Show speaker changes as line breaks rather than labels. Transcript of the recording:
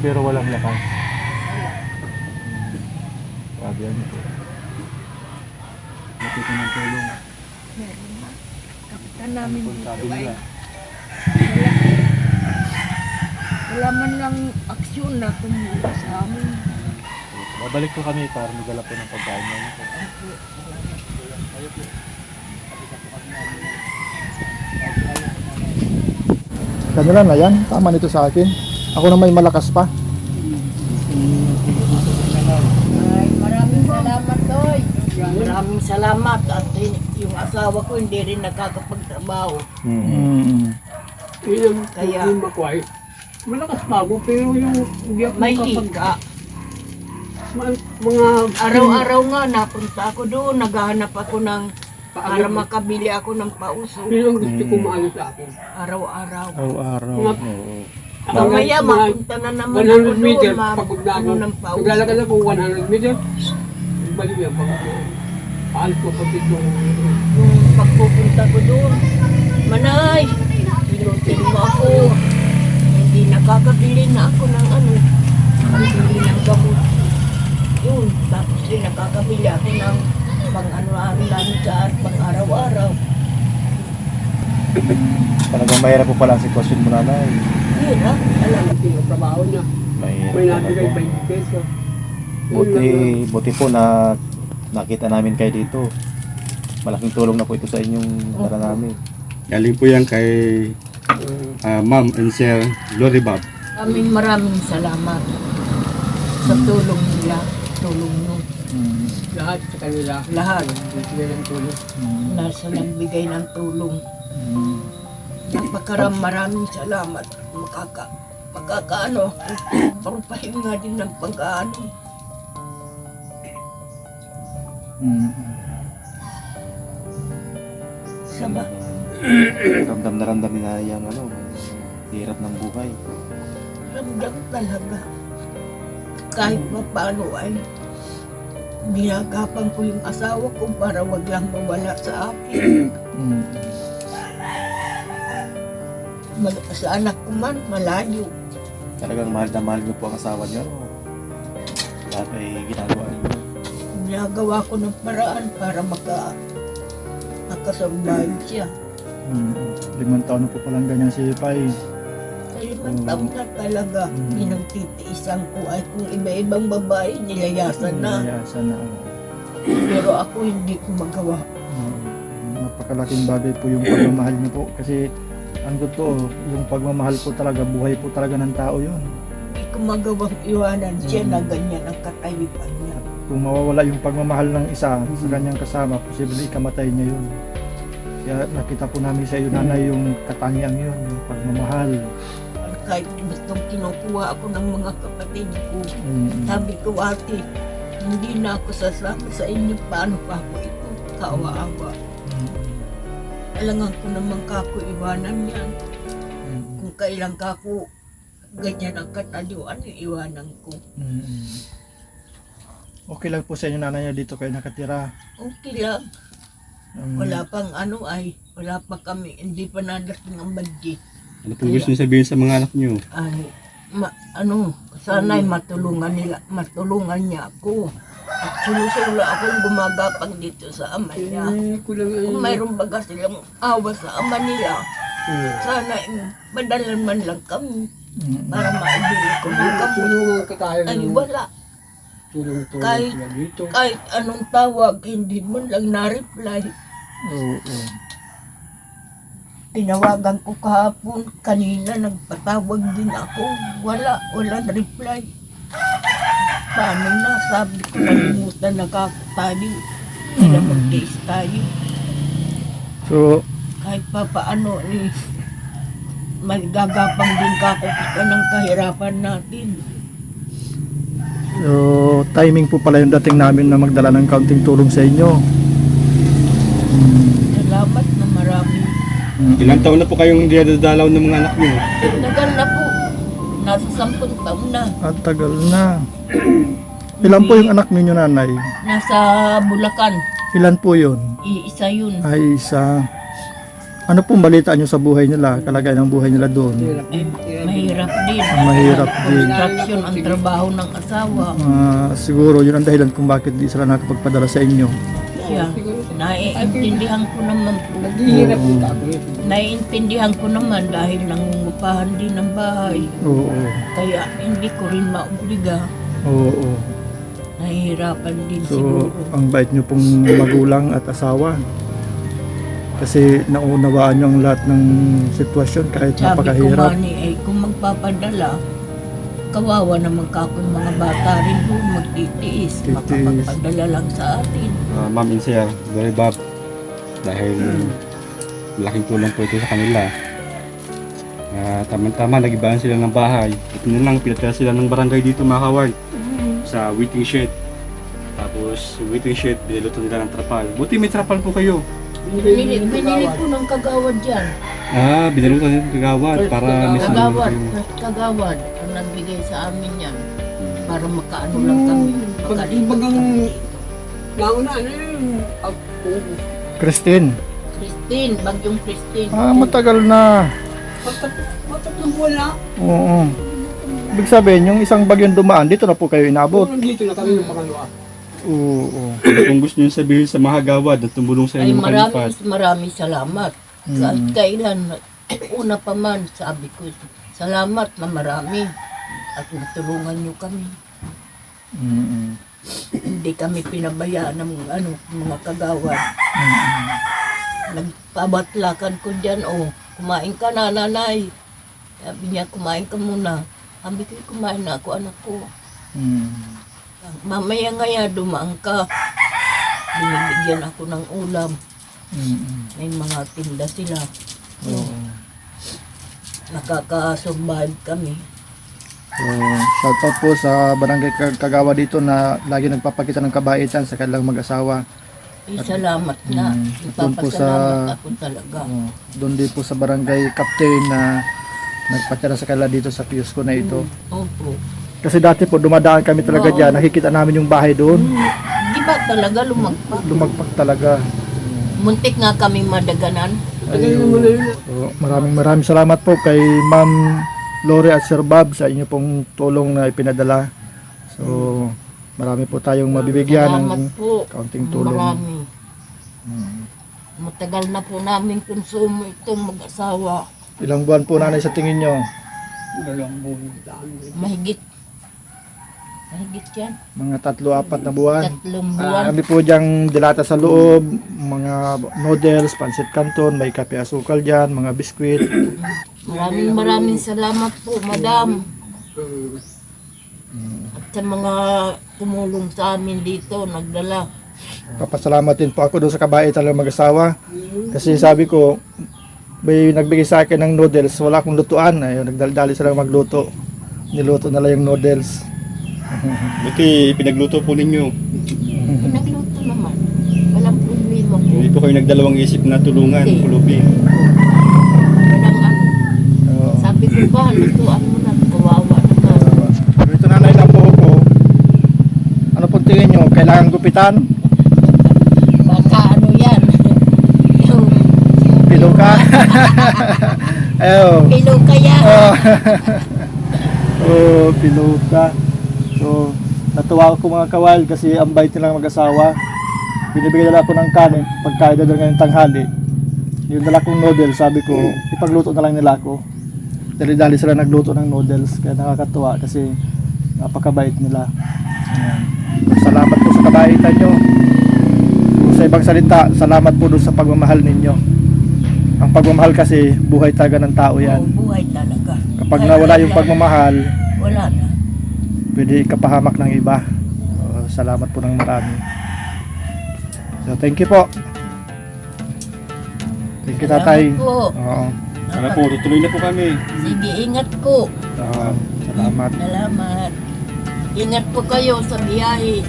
pero walang lakas. Sabi ano po. Nakita ng tulong.
Meron na. Kapitan namin dito
Sabi
ay
nila.
wala man lang aksyon na tumula sa amin.
Babalik po kami para magdala po ng pagkain namin po.
Kanila na yan, tama nito sa akin. Ako na may malakas pa.
Ay, maraming salamat, Toy. Maraming salamat at yung asawa ko hindi rin nakakapagtrabaho.
Yun ang
Kaya-
problema ko ay malakas pa ako pero yung hindi ako
May
makapag...
higa.
Mga
Araw-araw nga napunta ako doon, naghahanap ako ng para makabili ako ng pauso.
yun ang gusto ko maano sa akin.
Araw-araw.
Araw-araw.
Mga
Mamaya mapunta na naman ako
100 meter
doon,
pagod na ako.
ano ng pauso.
Naglalakad ako 100 meter. Balik yan pagod na. Alis ko pati ito.
Nung pagpupunta ko doon, Manay, pinutin mo ako. Hindi nakakabili na ako ng ano, pambili ng gamot. Yun, tapos din nakakabili ako ng pang ano-ano sa pang araw-araw.
Talagang mahirap po pala ang sitwasyon mo, nanay.
Yun ha, alam mo.
Ang pinatrabaho niya.
Mahirap
May nabigay
talaga.
20 peso.
Buti po na nakita namin kayo dito. Malaking tulong na po ito sa inyong para namin.
Galing po yan kay Ma'am and Sir Loribab.
Maraming salamat sa tulong nila, tulong nung
Lahat sa kanila.
lahat
Bigyan ng tulong.
nasa nagbigay ng tulong. Maraming salamat. Makakaano, parupahinga din ng pag-ano. Sama.
Ramdam na ramdam nila yung ano, hirap ng buhay.
Ramdam talaga. Kahit pa paano ay ginagapan ko yung asawa ko para wag lang mawala sa akin. Sa anak ko man, malayo.
Talagang mahal na mahal niyo po ang asawa niyo. Lahat ay ginagawa niyo.
Ginagawa ko ng paraan para makasurvive siya.
5 taon na po palang ganyan si Pai.
Kaya taon na talaga, pinagtitiisan ko ay kung iba-ibang babae, nilayasan na.
Nilayasan na.
Pero ako hindi ko magawa.
Napakalaking bagay po yung pagmamahal niyo po. Kasi ang totoo, yung pagmamahal po talaga, buhay po talaga ng tao yun.
Hindi ko magawang iwanan siya na ganyan ang katayupan niya.
Kung mawawala yung pagmamahal ng isa sa kanyang kasama, posible ikamatay niya yun. Kaya nakita po namin sa iyo, nanay, yung katangian yun, yung pagmamahal.
Kahit gustong kinukuha ako ng mga kapatid ko, sabi ko, ate, hindi na ako sasama sa inyo, paano pa ako ito? Kaawa-awa. Alangan ko naman kako iwanan yan. Kung kailan kako ganyan ang kataliwan, iwanan ko.
Okay lang po sa inyo, nanay, niya dito kayo nakatira.
Okay lang. Wala pang ano ay, wala pa kami, hindi pa nadating ang budget.
Ano po gusto niyo sabihin sa mga anak niyo?
Ay, sana'y matulungan niya ako. At sinusula akong gumagapang dito sa ama niya.
Ko lang
Kung mayroon baga silang awa sa ama nila, sana madalan man lang kami para maibili ko ng gamot.
tulungan ka tayo
Ay,
ng
wala.
tulong-tulong
Kahit-
sila dito.
Kahit anong tawag, hindi man lang na-reply.
Oo.
Tinawagan ko kahapon, kanina nagpatawag din ako. Walang reply. Paano na? Sabi ko, nalimutan na kako tayo. Hindi mag-taste tayo.
So,
Kahit pa paano, magagapang din kako kita ng kahirapan natin.
so, timing po pala yung dating namin na magdala ng kaunting tulong sa inyo.
Salamat na marami.
Ilang taon na po kayong dinadalaw ng mga anak niyo?
Tagal na po. Nasa 10 taon na.
At tagal na. Ilan po yung anak ninyo, nanay?
Nasa Bulacan.
Ilan po yun?
Iisa yun.
Ay, isa. Ano pong balita nyo sa buhay nila, kalagayan ng buhay nila doon?
Mahirap din.
Mahirap din.
Construction ang trabaho ng asawa.
Siguro yun ang dahilan kung bakit di sila nakapagpadala sa inyo.
Siya, naiintindihan ko naman po.
Naghihirap po ako.
Naiintindihan ko naman dahil nangungupahan din ng bahay.
Oo.
Kaya hindi ko rin maobliga.
Oo.
Nahihirapan din
So,
siguro.
ang bait nyo pong magulang at asawa. Kasi naunawaan nyo ang lahat ng sitwasyon kahit
Sabi ko
napakahirap.
nga ni ay kung magpapadala, kawawa naman kakong mga bata rin doon magtitiis.
Titiis.
Makapagpadala lang sa atin.
Ma'am and Sir, Glory Bob, dahil malaking tulong po ito sa kanila. Tama-tama, nag-ibaan sila ng bahay. Ito na lang, pinatira sila ng barangay dito mga kawal, sa waiting shed. Tapos, waiting shed, biniluto nila ng trapal. Buti may trapal po kayo.
Binili ko ng kagawad dyan.
Biniluto nila ng kagawad para may
Kagawad,
kayo.
first kagawad. Ang nagbigay sa amin yan. Para makaano lang kami.
Bagang nauna na yun.
Christine,
Christine, bagyong Christine.
matagal na.
Matatlong buwan na.
Oo. Ibig sabihin, yung isang bagyong dumaan, dito na po kayo inabot.
Dito na kami ng pangalawa.
Oo.
Kung gusto nyo sabihin sa mga kagawad na tumulong sa
Ay
inyo makalipat.
maraming salamat. Kahit kailan, una pa man, sabi ko, salamat na marami. At natulungan nyo kami. Hindi kami pinabayaan ng mga kagawad. Nagpabatlakan ko dyan, kumain ka na, nanay. Sabi niya, kumain ka muna. Sabi ko, kumain na ako, anak ko. Mamaya ngaya, dumaan ka. Binibigyan ako ng ulam. May mga tinda sila. Nakaka-survive kami.
So, shoutout po sa barangay Kagawa dito na lagi nagpapakita ng kabaitan sa kanilang mag-asawa.
Salamat na.
Doon po
Ipapasalamat ako talaga.
Doon din po sa barangay captain na nagpatira sa kanila dito sa kiosko na ito.
Opo.
Kasi dati po dumadaan kami talaga dyan, nakikita namin yung bahay doon.
Di ba talaga lumagpak?
Lumagpak talaga.
Muntik nga kami madaganan.
So, maraming salamat po kay Ma'am Lore at Sir Bob sa inyo pong tulong na ipinadala. So, marami po tayong mabibigyan
Salamat
ng
po.
kaunting tulong.
Marami. Matagal na po namin konsumo itong mag-asawa.
Ilang buwan po nanay sa tingin nyo?
Mahigit. Mahigit yan.
Mga 3-4 na buwan.
3 buwan.
Kami po dyang dilata sa loob, mga noodles, pancit canton, may kape asukal dyan, mga biskwit.
Maraming salamat po, madam. At sa mga tumulong sa amin dito, nagdala.
Papasalamat din po ako doon sa kabaitan ng mag-asawa. Kasi sabi ko, may nagbigay sa akin ng noodles, wala akong lutuan. Ayun, nagdali sila magluto. Niluto na lang yung noodles.
Buti pinagluto po ninyo.
Nagluto naman. Walang problema po.
Hindi po kayo nagdalawang isip na tulungan,
Hindi.
pulubi.
Walang
Oo.
Sabi ko ba, lutuan mo na, kawawa naman.
Dito nanay lang po ako. Ano po tingin nyo? Kailangan gupitan?
Baka ano yan. Yung
Pilo ka? Ayaw.
pilo kaya.
Pilo ka. So, natuwa ako mga kawal kasi ang bait nilang mag-asawa. Binibigyan nila ako ng kanin pagkain na ngayong tanghali. Yung dala kong noodles, sabi ko, ipagluto na lang nila ako. Dali-dali sila nagluto ng noodles, kaya nakakatuwa kasi napakabait nila. Ayan. Salamat po sa kabaitan nyo. Sa ibang salita, salamat po doon sa pagmamahal ninyo. Ang pagmamahal kasi, buhay talaga ng tao yan.
Buhay talaga.
Kapag nawala yung pagmamahal,
Wala na.
pwede ikapahamak ng iba. Salamat po ng marami. So, thank you po. Thank you, tatay.
Salamat po.
Oo.
Sana po, tutuloy na po kami.
Sige, ingat po.
Salamat.
Salamat. Ingat po kayo sa biyahe.